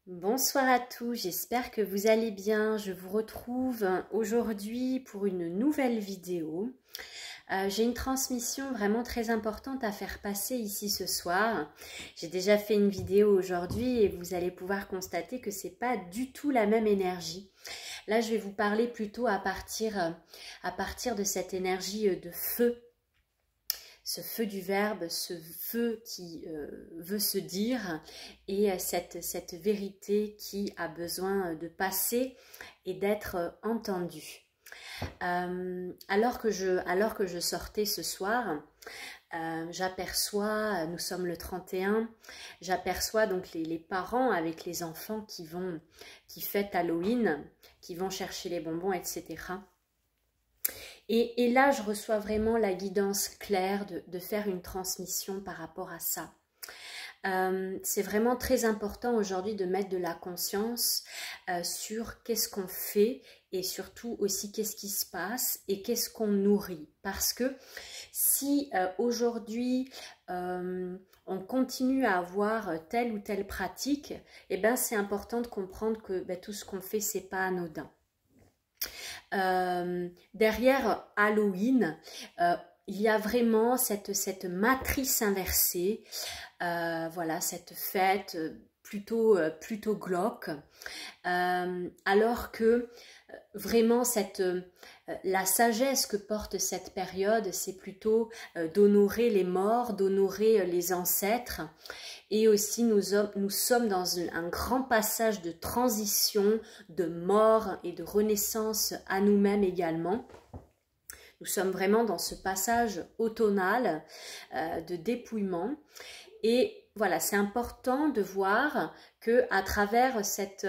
Bonsoir à tous, j'espère que vous allez bien. Je vous retrouve aujourd'hui pour une nouvelle vidéo. J'ai une transmission vraiment très importante à faire passer ici ce soir. J'ai déjà fait une vidéo aujourd'hui et vous allez pouvoir constater que c'est pas du tout la même énergie. Là, je vais vous parler plutôt à partir de cette énergie de feu. Ce feu du verbe, ce feu qui veut se dire et cette vérité qui a besoin de passer et d'être entendue. Alors que je sortais ce soir, j'aperçois, nous sommes le 31, j'aperçois donc les parents avec les enfants qui fêtent Halloween, qui vont chercher les bonbons, etc. Et là, je reçois vraiment la guidance claire de faire une transmission par rapport à ça. C'est vraiment très important aujourd'hui de mettre de la conscience sur qu'est-ce qu'on fait et surtout aussi qu'est-ce qui se passe et qu'est-ce qu'on nourrit. Parce que si aujourd'hui on continue à avoir telle ou telle pratique, eh ben, c'est important de comprendre que tout ce qu'on fait, c'est pas anodin. Derrière Halloween, il y a vraiment cette matrice inversée, voilà, cette fête plutôt glauque, alors que vraiment la sagesse que porte cette période, c'est plutôt d'honorer les morts, d'honorer les ancêtres. Et aussi, nous sommes dans un grand passage de transition, de mort et de renaissance à nous-mêmes également. Nous sommes vraiment dans ce passage automnal de dépouillement. Et voilà, c'est important de voir que à travers cette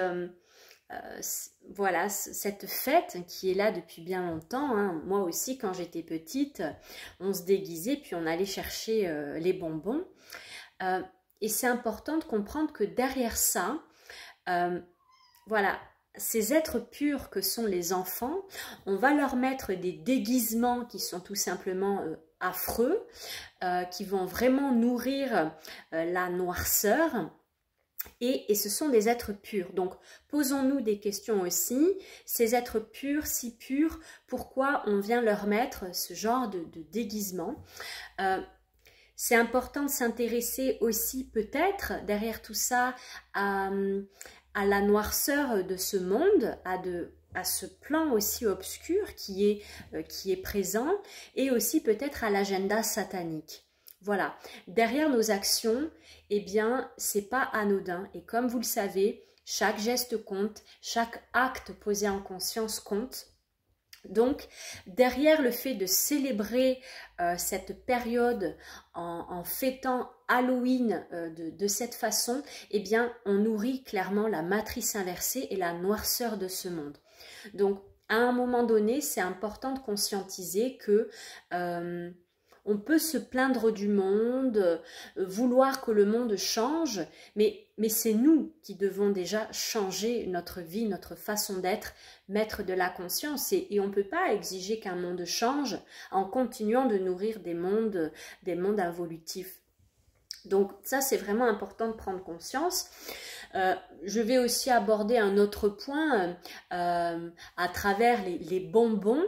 fête qui est là depuis bien longtemps, hein. Moi aussi, quand j'étais petite, on se déguisait puis on allait chercher les bonbons. Et c'est important de comprendre que derrière ça, voilà, ces êtres purs que sont les enfants, on va leur mettre des déguisements qui sont tout simplement affreux, qui vont vraiment nourrir la noirceur. Et ce sont des êtres purs. Donc, posons-nous des questions aussi. Ces êtres purs, si purs, pourquoi on vient leur mettre ce genre de déguisement ? C'est important de s'intéresser aussi peut-être derrière tout ça à la noirceur de ce monde, à ce plan aussi obscur qui est présent, et aussi peut-être à l'agenda satanique. Voilà, derrière nos actions, eh bien, c'est pas anodin. Et comme vous le savez, chaque geste compte, chaque acte posé en conscience compte. Donc, derrière le fait de célébrer cette période en fêtant Halloween de cette façon, eh bien, on nourrit clairement la matrice inversée et la noirceur de ce monde. Donc, à un moment donné, c'est important de conscientiser que on peut se plaindre du monde, vouloir que le monde change, mais c'est nous qui devons déjà changer notre vie, notre façon d'être, mettre de la conscience. Et on ne peut pas exiger qu'un monde change en continuant de nourrir des mondes involutifs. Donc ça, c'est vraiment important de prendre conscience. Je vais aussi aborder un autre point à travers les bonbons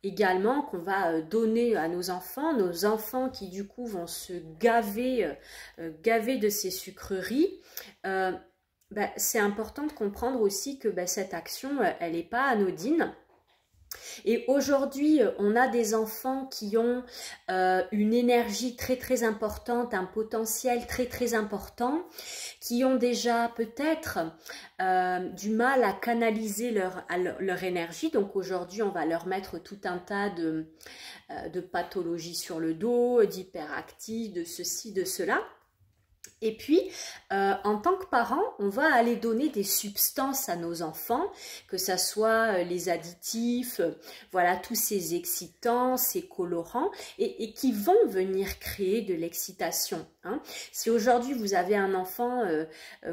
également qu'on va donner à nos enfants qui du coup vont se gaver de ces sucreries. C'est important de comprendre aussi que cette action, elle n'est pas anodine. Et aujourd'hui, on a des enfants qui ont une énergie très très importante, un potentiel très très important, qui ont déjà peut-être du mal à canaliser leur énergie. Donc aujourd'hui, on va leur mettre tout un tas de pathologies sur le dos, d'hyperactifs, de ceci, de cela. Et puis, en tant que parents, on va aller donner des substances à nos enfants, que ce soit les additifs, voilà, tous ces excitants, ces colorants, et qui vont venir créer de l'excitation. Hein. Si aujourd'hui vous avez un enfant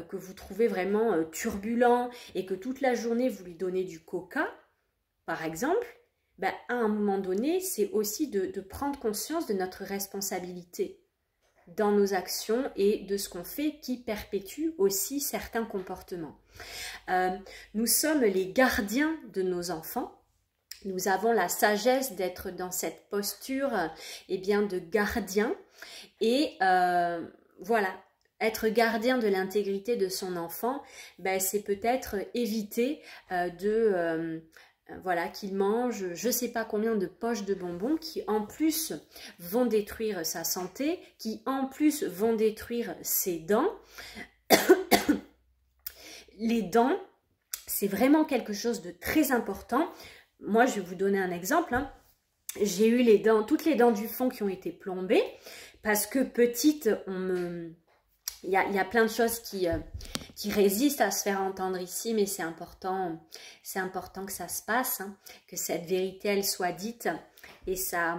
que vous trouvez vraiment turbulent et que toute la journée vous lui donnez du coca, par exemple, à un moment donné, c'est aussi de prendre conscience de notre responsabilité. dans nos actions et de ce qu'on fait qui perpétue aussi certains comportements. Nous sommes les gardiens de nos enfants. Nous avons la sagesse d'être dans cette posture de gardien. Et voilà, être gardien de l'intégrité de son enfant, c'est peut-être éviter qu'il mange je ne sais pas combien de poches de bonbons qui en plus vont détruire sa santé, qui en plus vont détruire ses dents. Les dents, c'est vraiment quelque chose de très important. Moi, je vais vous donner un exemple. J'ai eu toutes les dents du fond qui ont été plombées parce que petite, il y a plein de choses qui résistent à se faire entendre ici, mais c'est important que ça se passe, que cette vérité, elle soit dite. Et ça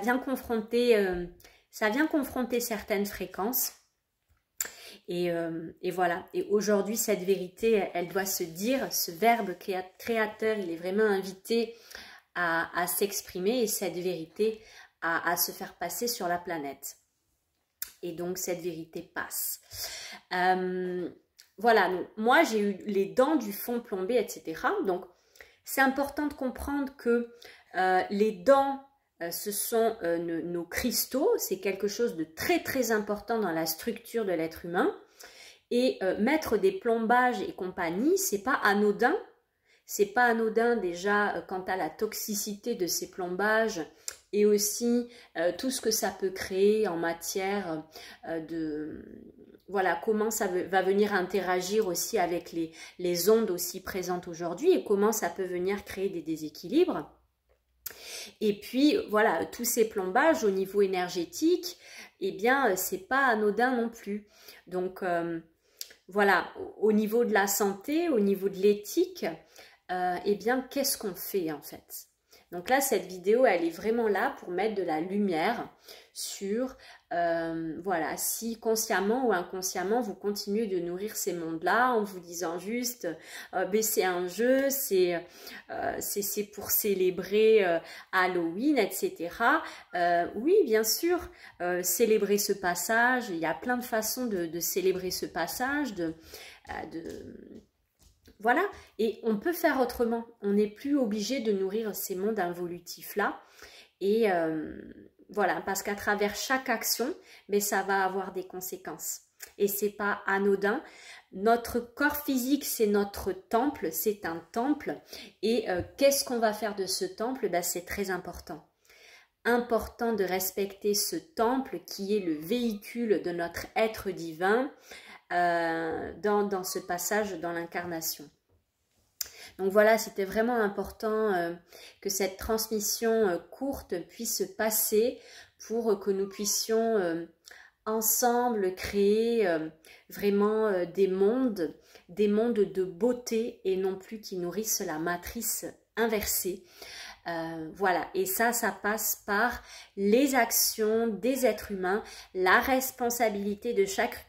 vient confronter certaines fréquences. Et voilà. Et aujourd'hui, cette vérité, elle doit se dire. Ce verbe créateur, il est vraiment invité à s'exprimer et cette vérité à se faire passer sur la planète. Et donc, cette vérité passe. Voilà, donc, moi, j'ai eu les dents du fond plombées, etc. Donc, c'est important de comprendre que les dents, ce sont nos cristaux. C'est quelque chose de très, très important dans la structure de l'être humain. Et mettre des plombages et compagnie, c'est pas anodin. C'est pas anodin déjà quant à la toxicité de ces plombages et aussi tout ce que ça peut créer en matière voilà, comment ça va venir interagir aussi avec les ondes aussi présentes aujourd'hui et comment ça peut venir créer des déséquilibres. Et puis, voilà, tous ces plombages au niveau énergétique, c'est pas anodin non plus. Donc, voilà, au niveau de la santé, au niveau de l'éthique, qu'est-ce qu'on fait en fait? Donc là, cette vidéo, elle est vraiment là pour mettre de la lumière sur, voilà, si consciemment ou inconsciemment, vous continuez de nourrir ces mondes-là en vous disant juste, c'est un jeu, c'est pour célébrer Halloween, etc. Oui, bien sûr, célébrer ce passage, il y a plein de façons de célébrer ce passage, voilà, et on peut faire autrement. On n'est plus obligé de nourrir ces mondes involutifs-là. Et voilà, parce qu'à travers chaque action, ça va avoir des conséquences. Et c'est pas anodin. Notre corps physique, c'est notre temple, c'est un temple. Et qu'est-ce qu'on va faire de ce temple? C'est très important. Important de respecter ce temple qui est le véhicule de notre être divin dans ce passage dans l'incarnation. Donc voilà, c'était vraiment important que cette transmission courte puisse se passer pour que nous puissions ensemble créer vraiment des mondes de beauté et non plus qui nourrissent la matrice inversée. Voilà, et ça passe par les actions des êtres humains, la responsabilité de chaque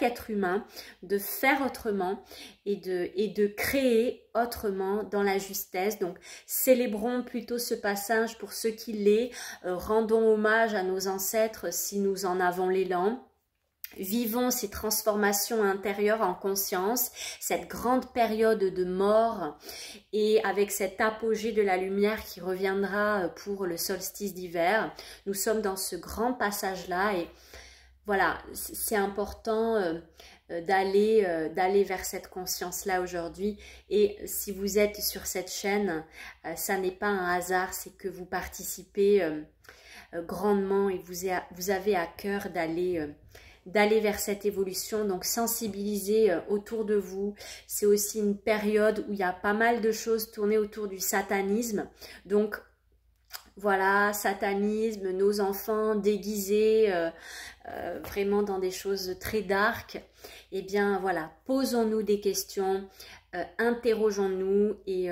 être humain de faire autrement et de créer autrement dans la justesse. Donc célébrons plutôt ce passage pour ce qu'il est, rendons hommage à nos ancêtres si nous en avons l'élan. Vivons ces transformations intérieures en conscience, cette grande période de mort et avec cet apogée de la lumière qui reviendra pour le solstice d'hiver. Nous sommes dans ce grand passage-là et voilà, c'est important d'aller vers cette conscience-là aujourd'hui. Et si vous êtes sur cette chaîne, ça n'est pas un hasard, c'est que vous participez grandement et vous avez à cœur d'aller vers cette évolution. Donc sensibiliser autour de vous. C'est aussi une période où il y a pas mal de choses tournées autour du satanisme. Donc voilà, satanisme, nos enfants déguisés vraiment dans des choses très dark. Eh bien voilà, posons-nous des questions, interrogeons-nous et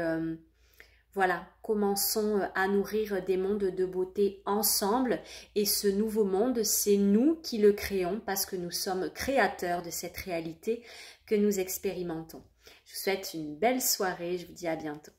voilà, commençons à nourrir des mondes de beauté ensemble. Et ce nouveau monde, c'est nous qui le créons parce que nous sommes créateurs de cette réalité que nous expérimentons. Je vous souhaite une belle soirée, je vous dis à bientôt.